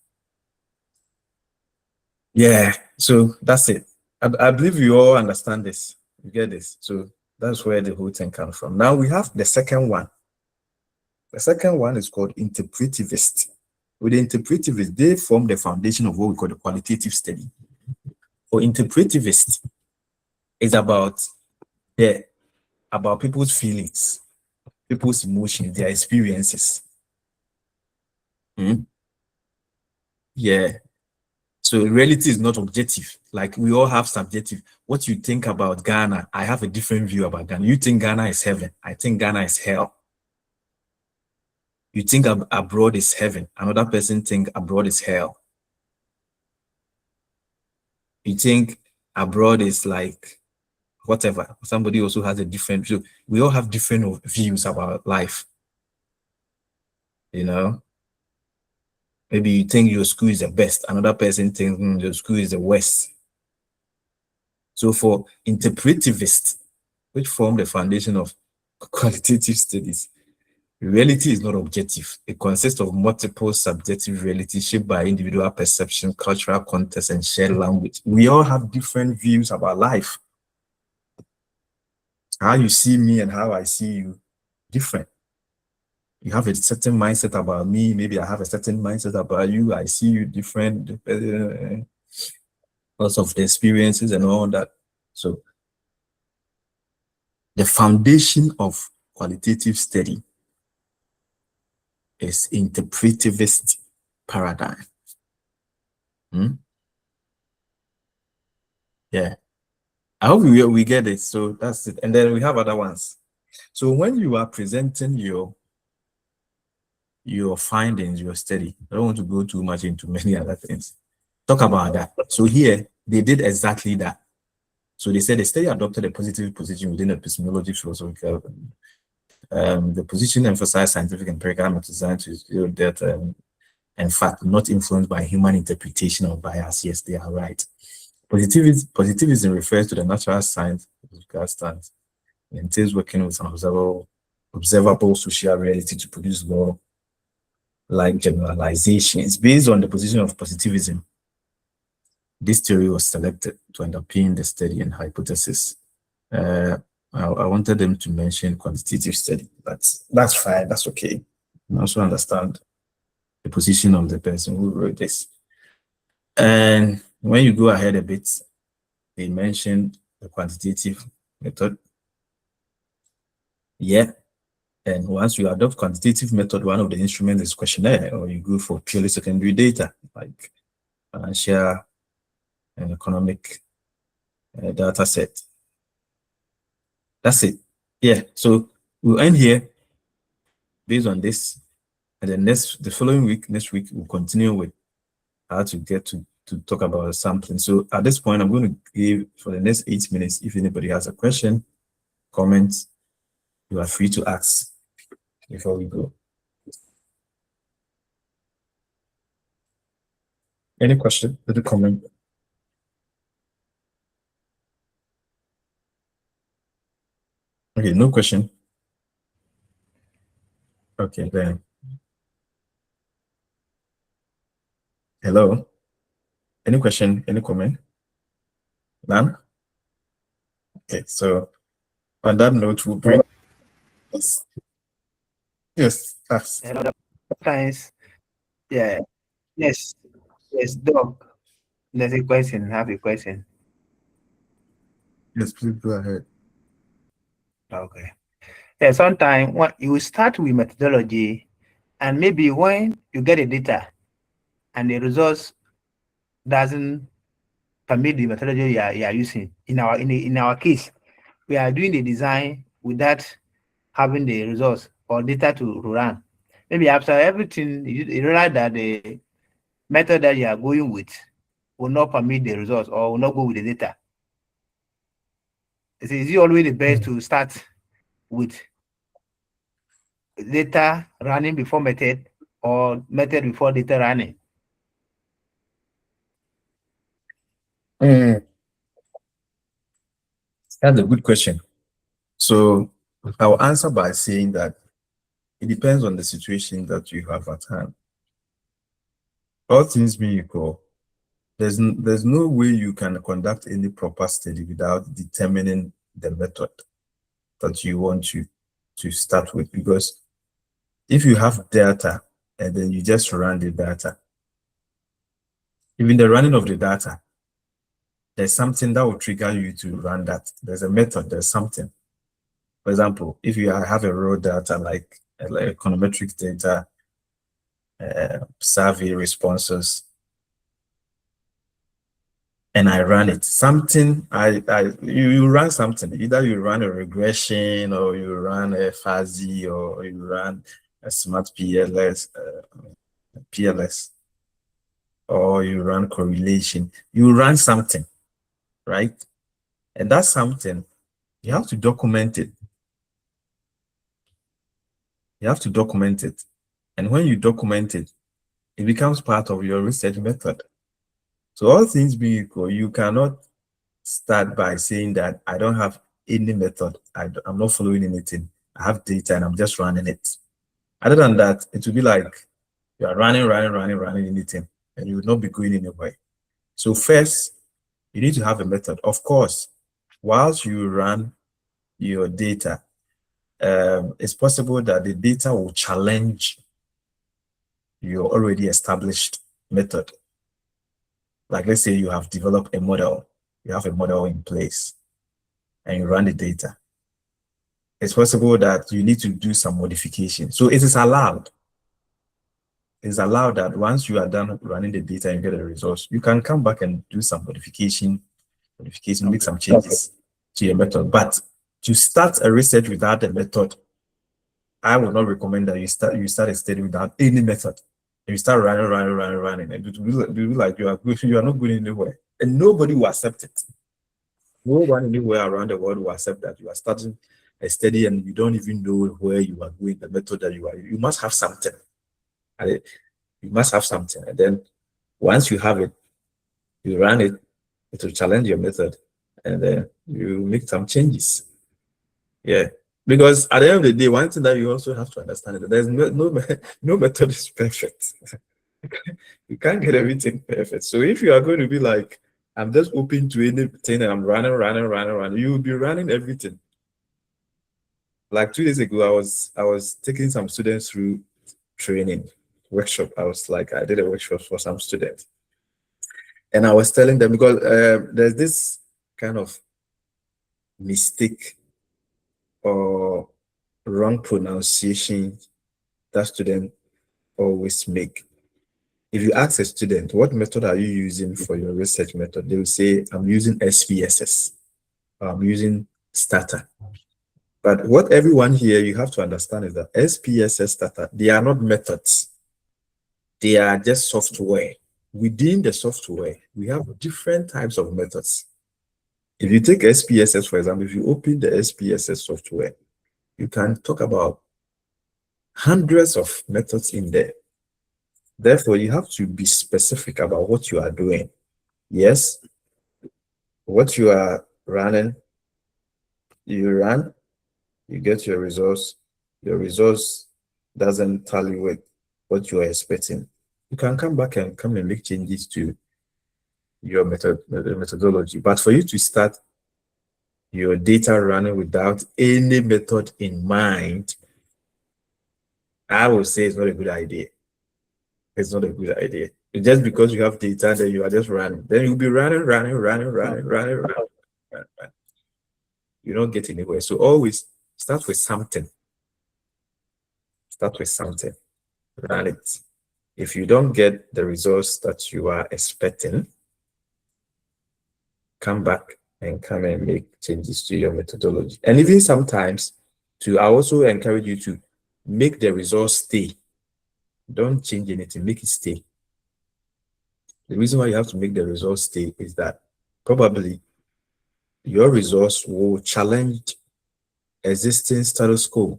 Yeah, so that's it. I believe you all understand this. You get this. So that's where the whole thing comes from. Now we have the second one. The second one is called interpretivist. With the interpretivist, they form the foundation of what we call the qualitative study. For interpretivist, it's about people's feelings, people's emotions, their experiences. Yeah. So reality is not objective. Like we all have subjective. What you think about Ghana, I have a different view about Ghana. You think Ghana is heaven. I think Ghana is hell. You think abroad is heaven. Another person think abroad is hell. You think abroad is like whatever. Somebody also has a different view. We all have different views about life. You know? Maybe you think your school is the best. Another person thinks your school is the worst. So for interpretivists, which form the foundation of qualitative studies, reality is not objective. It consists of multiple subjective realities shaped by individual perception, cultural context, and shared language. We all have different views about life. How you see me and how I see you, different. You have a certain mindset about me, maybe I have a certain mindset about you, I see you different, because of the experiences and all that. So the foundation of qualitative study is interpretivist paradigm. Yeah. I hope we get it. So that's it. And then we have other ones. So when you are presenting your your findings, your study. I don't want to go too much into many other things. Talk about that. So here, they did exactly that. So they said the study adopted a positive position within epistemology philosophical. The position emphasized scientific empirical methods designed to show that, in fact, not influenced by human interpretation or bias. Yes, they are right. Positivism refers to the natural science stance. It entails working with an observable social reality to produce law-like generalizations. Based on the position of positivism, this theory was selected to underpin the study and hypothesis. I wanted them to mention quantitative study, but that's fine, that's okay. I also understand the position of the person who wrote this. And when you go ahead a bit, they mentioned the quantitative method. Yeah. And once you adopt quantitative method, one of the instruments is questionnaire, or you go for purely secondary data, like financial and economic data set. That's it. Yeah. So we'll end here based on this. And then the following week, next week, we'll continue with how to get to talk about sampling. So at this point, I'm going to give for the next 8 minutes, if anybody has a question, comment, you are free to ask before we go. Any question? Any comment? Okay, no question. Okay, then. Hello? Any question? Any comment? None? Okay, so on that note, we'll bring. Yes, ask. Hello, science. Yeah. Yes. Yes, Doc. There's a question. Have a question. Yes, please go ahead. Okay. Yeah, sometimes when you start with methodology, and maybe when you get the data and the results doesn't permit the methodology you are using. In our case, we are doing the design without having the results or data to run. Maybe after everything, you realize that the method that you are going with will not permit the results or will not go with the data. Is it always the best to start with data running before method or method before data running? That's a good question. So I'll answer by saying that it depends on the situation that you have at hand. All things being equal, there's no way you can conduct any proper study without determining the method that you want to start with. Because if you have data and then you just run the data, even the running of the data, there's something that will trigger you to run that. There's a method, there's something. For example, if you have a raw data like econometric data, survey responses, and I run it, something, you run something, either you run a regression or you run a fuzzy or you run a smart PLS, or you run correlation, you run something, right? And that's something, you have to document it. You have to document it. And when you document it, it becomes part of your research method. So all things being equal, you cannot start by saying that I don't have any method. I'm not following anything. I have data and I'm just running it. Other than that, it will be like you are running anything and you will not be going anywhere. So first, you need to have a method. Of course, whilst you run your data, it's possible that the data will challenge your already established method. Like let's say you have developed a model, you have a model in place and you run the data. It's possible that you need to do some modification. So it is allowed. It's allowed that once you are done running the data and get the results, you can come back and do some modification, make some changes to your method. But to start a research without a method, I would not recommend that you start a study without any method. You start running, and it will be like you are not going anywhere, and nobody will accept it. No one anywhere around the world will accept that you are starting a study and you don't even know where you are going, the method that you are. You must have something. You must have something, and then once you have it, you run it. It will challenge your method, and then you make some changes. Yeah. Because at the end of the day, one thing that you also have to understand is that there's no method is perfect. You can't get everything perfect. So if you are going to be like, I'm just open to anything and I'm running, you will be running everything. Like 2 days ago, I was taking some students through training workshop. I did a workshop for some students. And I was telling them, because there's this kind of mistake or wrong pronunciation that students always make. If you ask a student, what method are you using for your research method? They will say, I'm using SPSS, or I'm using Starter. But what everyone here you have to understand is that SPSS, Starter, they are not methods. They are just software. Within the software, we have different types of methods. If you take SPSS, for example, if you open the SPSS software, you can talk about hundreds of methods in there. Therefore, you have to be specific about what you are doing. Yes, what you are running, you run, you get your results doesn't tally with what you are expecting. You can come back and make changes to your methodology. But for you to start your data running without any method in mind, I would say it's not a good idea. It's not a good idea. Just because you have data, then you are just running. Then you'll be running. You don't get anywhere. So always start with something. Start with something. Run it. If you don't get the results that you are expecting, come back and make changes to your methodology. And even sometimes, I also encourage you to make the results stay. Don't change anything, make it stay. The reason why you have to make the results stay is that probably your results will challenge existing status quo.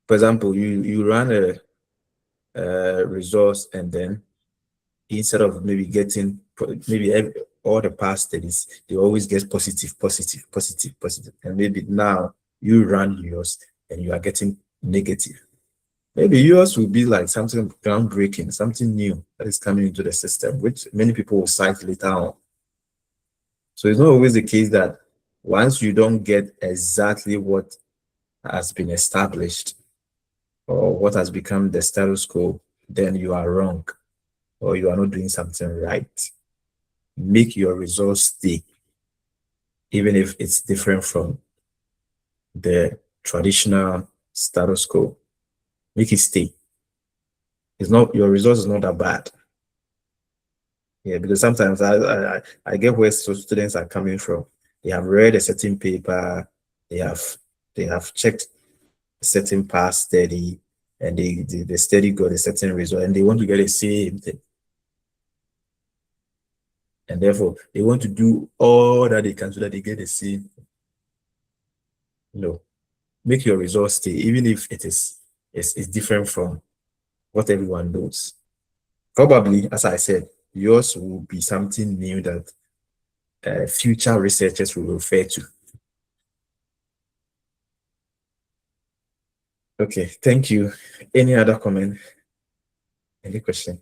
For example, you run a resource, and then instead of maybe getting all the past studies, they always get positive, and maybe now you run yours and you are getting negative. Maybe yours will be like something groundbreaking, something new that is coming into the system, which many people will cite later on. So it's not always the case that once you don't get exactly what has been established or what has become the status quo, then you are wrong or you are not doing something right. Make your results stay, even if it's different from the traditional status quo. Make it stay. It's not, your results is not that bad. Yeah, because sometimes I get where students are coming from. They have read a certain paper, they have checked a certain past study, and the study got a certain result, and they want to get the same thing. And therefore, they want to do all that they can so that they get the same. No, make your results stay, even if it's different from what everyone knows. Probably, as I said, yours will be something new that future researchers will refer to. Okay, thank you. Any other comment? Any question?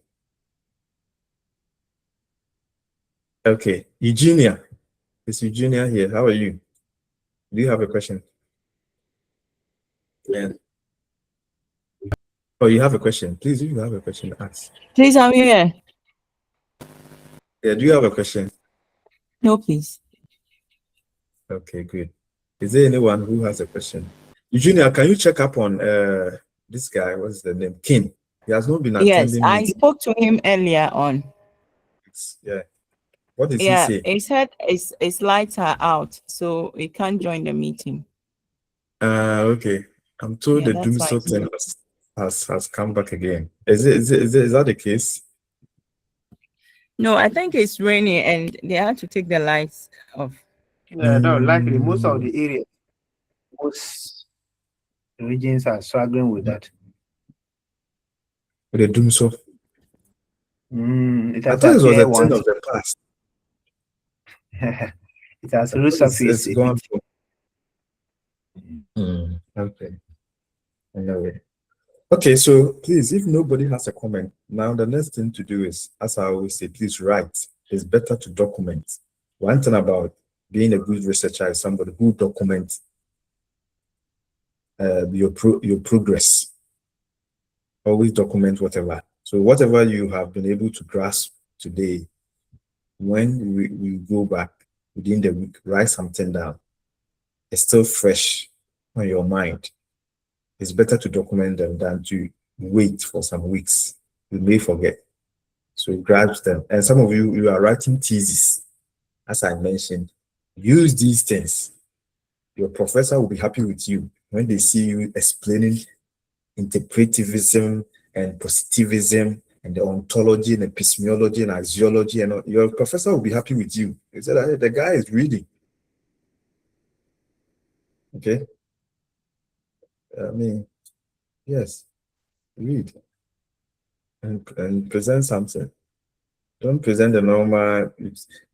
Okay, Eugenia. Is Eugenia here? How are you? Do you have a question? Yeah. Oh, you have a question. Please, if you have a question, ask. Please, I'm here. Yeah, do you have a question? No, please. Okay, good. Is there anyone who has a question? Eugenia, can you check up on this guy? What's the name? King. He has not been Yes, attending I meetings. spoke to him earlier on. Yeah. What did he Yeah, say? he said his lights are out, so he can't join the meeting. Okay. I'm told Yeah, the that's doomsday fine. thing has come back again. Is that the case? No, I think it's raining and they had to take the lights off. Yeah, no, likely most of the areas, most regions are struggling with that. With the doomsday? It I has thought it was a appeared thing once. of the past. It has I thought resurfaced it's a gone. bit. Okay. Anyway. Okay, so please, if nobody has a comment, now the next thing to do is, as I always say, please write. It's better to document. One thing about being a good researcher is somebody who documents your progress. Always document whatever. So whatever you have been able to grasp today, when we go back within the week, write something down. It's still fresh on your mind. It's better to document them than to wait for some weeks. You may forget. So grasp them. And some of you are writing theses, as I mentioned. Use these things. Your professor will be happy with you when they see you explaining interpretivism and positivism and the ontology and epistemology and axiology, and all. Your professor will be happy with you. He said, "Hey, the guy is reading." Okay. I mean, yes, read and present something. Don't present the normal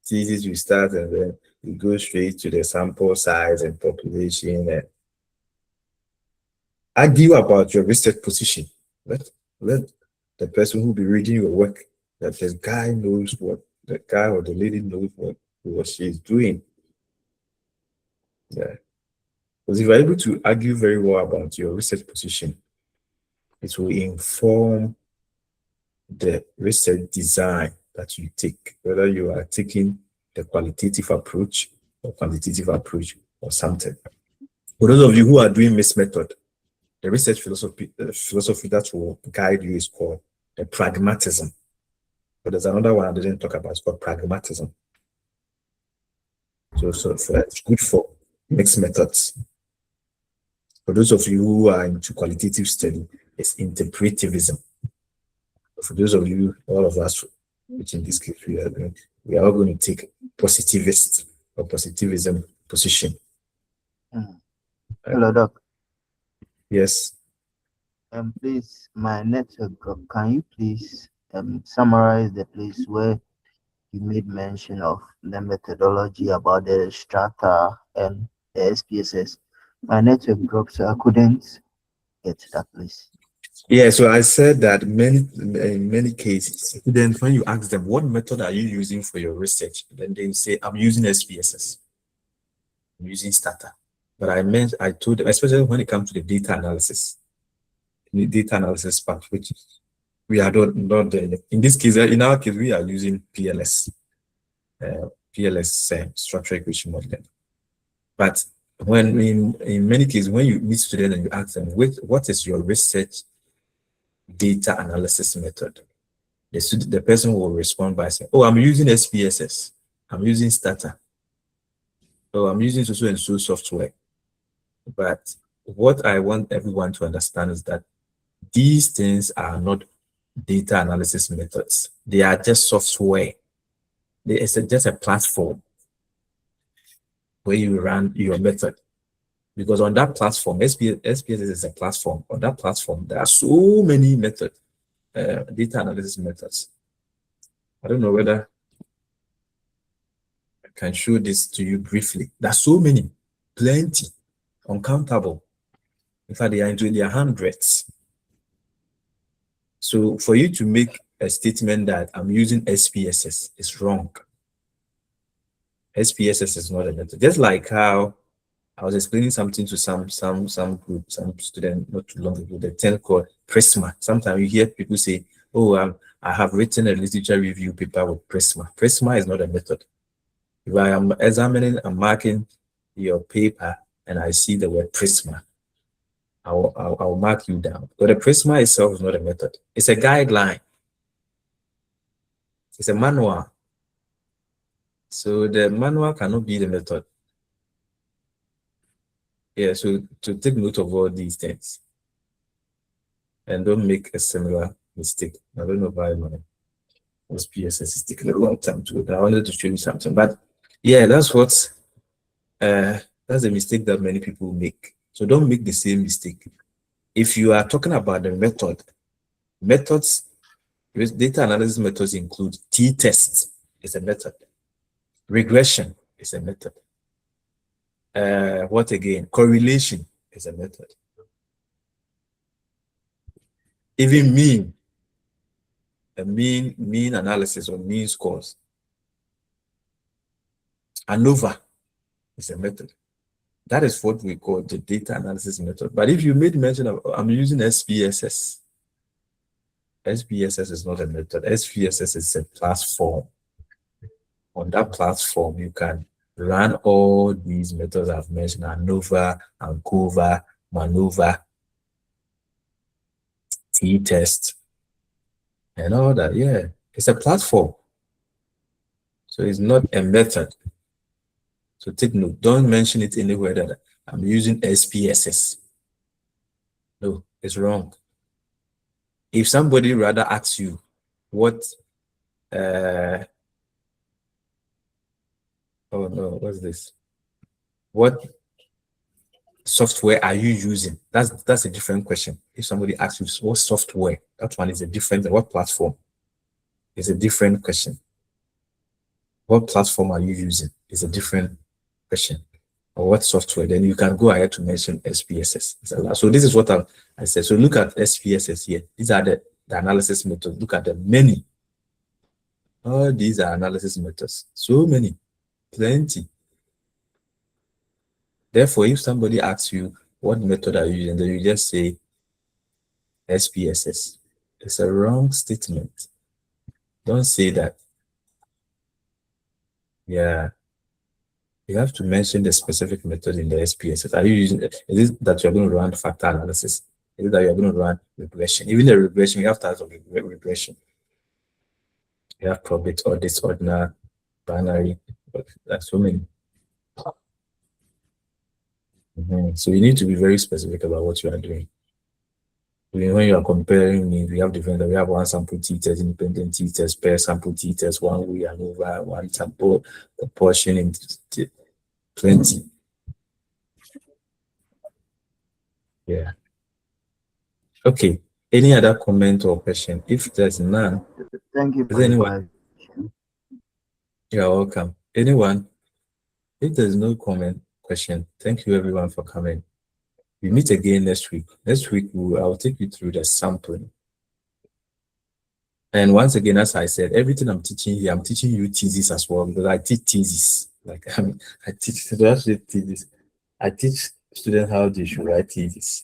thesis you start and then you go straight to the sample size and population and argue about your research position. Let the person who be reading your work, that the guy knows what the guy or the lady knows what she is doing. Yeah. Because if you're able to argue very well about your research position, it will inform the research design that you take, whether you are taking the qualitative approach or quantitative approach or something. For those of you who are doing mixed method, the research philosophy that will guide you is called the pragmatism. But there's another one I didn't talk about. It's called pragmatism. So it's good for mixed methods. For those of you who are into qualitative study, it's interpretivism. For those of you, all of us, which in this case we are all going to take positivist or positivism position. Hello, Doc. Yes. Please, my network drop. Can you please summarize the place where you made mention of the methodology about the strata and the SPSS? My network dropped, so I couldn't get to that place. Yeah, so I said that in many cases, then when you ask them, what method are you using for your research? Then they say, I'm using SPSS. I'm using Stata. But I told them, especially when it comes to the data analysis part, which we are not there yet. In this case, in our case, we are using PLS, structural equation modeling. But when in many cases, when you meet students and you ask them, what is your research data analysis method? The person will respond by saying, oh, I'm using SPSS, I'm using Stata, oh, I'm using so and so software. But what I want everyone to understand is that these things are not data analysis methods. They are just software. It's just a platform where you run your method. Because on that platform, SPSS is a platform. On that platform, there are so many methods, data analysis methods. I don't know whether I can show this to you briefly. There are so many, plenty, uncountable. In fact, they are into their hundreds. So for you to make a statement that I'm using SPSS is wrong. SPSS is not a method. Just like how I was explaining something to some group, some student not too long ago, the term called Prisma. Sometimes you hear people say, oh, I have written a literature review paper with Prisma. Prisma is not a method. If I am examining and marking your paper and I see the word Prisma, I'll mark you down. But the Prisma itself is not a method. It's a guideline. It's a manual. So the manual cannot be the method. Yeah, so to take note of all these things and don't make a similar mistake. I don't know why my SPSS is taking a long time to. I wanted to show you something, but yeah, that's that's a mistake that many people make. So don't make the same mistake. If you are talking about the methods, data analysis methods include t-tests is a method, regression is a method. What again? Correlation is a method. Even mean analysis or mean scores. ANOVA is a method. That is what we call the data analysis method. But if you made mention of, I'm using SPSS. SPSS is not a method. SPSS is a platform. On that platform, you can run all these methods I've mentioned: ANOVA, ANCOVA, MANOVA, t-test, and all that. Yeah, it's a platform. So it's not a method. So take note, don't mention it anywhere that I'm using SPSS. No, it's wrong. If somebody rather asks you what, oh no, what's this? What software are you using? That's a different question. If somebody asks you what software, that one is a different, what platform is a different question. What platform are you using is a different question. Or what software, then you can go ahead to mention SPSS. So this is what I said. So look at SPSS here. These are the analysis methods. Look at the many. All these are analysis methods. So many, plenty. Therefore, if somebody asks you what method are you using, then you just say SPSS. It's a wrong statement. Don't say that. Yeah. You have to mention the specific method in the SPSS. Are you using it? Is it that you're going to run factor analysis? Is it that you're going to run regression? Even the regression, you have types of regression. You have probit, audit, ordinal, binary, but that's so many. So you need to be very specific about what you are doing. When you are comparing, we have different. We have one sample t-test, independent t-test, pair sample t-test, one way and over, one sample proportion in 20. Yeah. Okay. Any other comment or question? If there's none, Thank you is for anyone? You're welcome. Anyone? If there's no comment, question, thank you everyone for coming. We meet again next week. Next week, I'll take you through the sampling. And once again, as I said, everything I'm teaching here, I'm teaching you thesis as well, because I teach thesis. I teach thesis. I teach students how they should write thesis.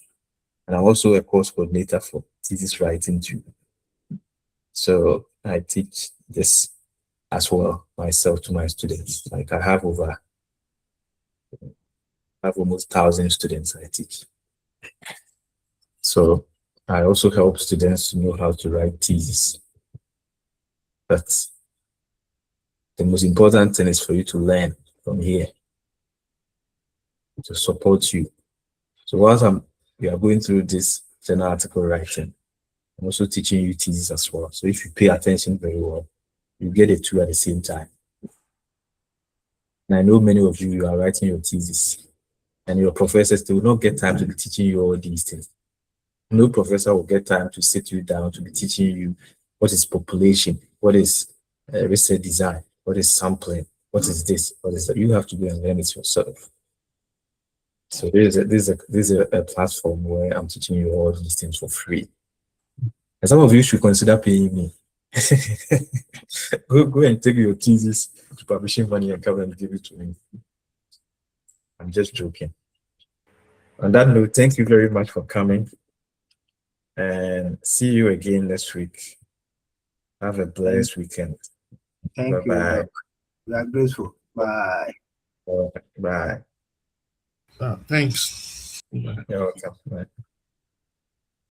And I'm also a course coordinator for thesis writing too. So I teach this as well myself to my students. Like I have almost 1,000 students I teach. So I also help students to know how to write thesis. But the most important thing is for you to learn from here to support you. So whilst we are going through this journal article writing, I'm also teaching you thesis as well. So if you pay attention very well, you get the two at the same time. And I know many of you are writing your thesis, and your professors, they will not get time to be teaching you all these things. No professor will get time to sit you down to be teaching you what is population, what is research design, what is sampling, what is this, what is that. You have to go and learn it yourself. So this is a platform where I'm teaching you all these things for free. And some of you should consider paying me. go and take your thesis to publishing money and come and give it to me. I'm just joking. On that note, thank you very much for coming. And see you again next week. Have a blessed weekend. Thank Bye-bye. you. We are grateful. Bye. Bye. Thanks. You're welcome. Bye.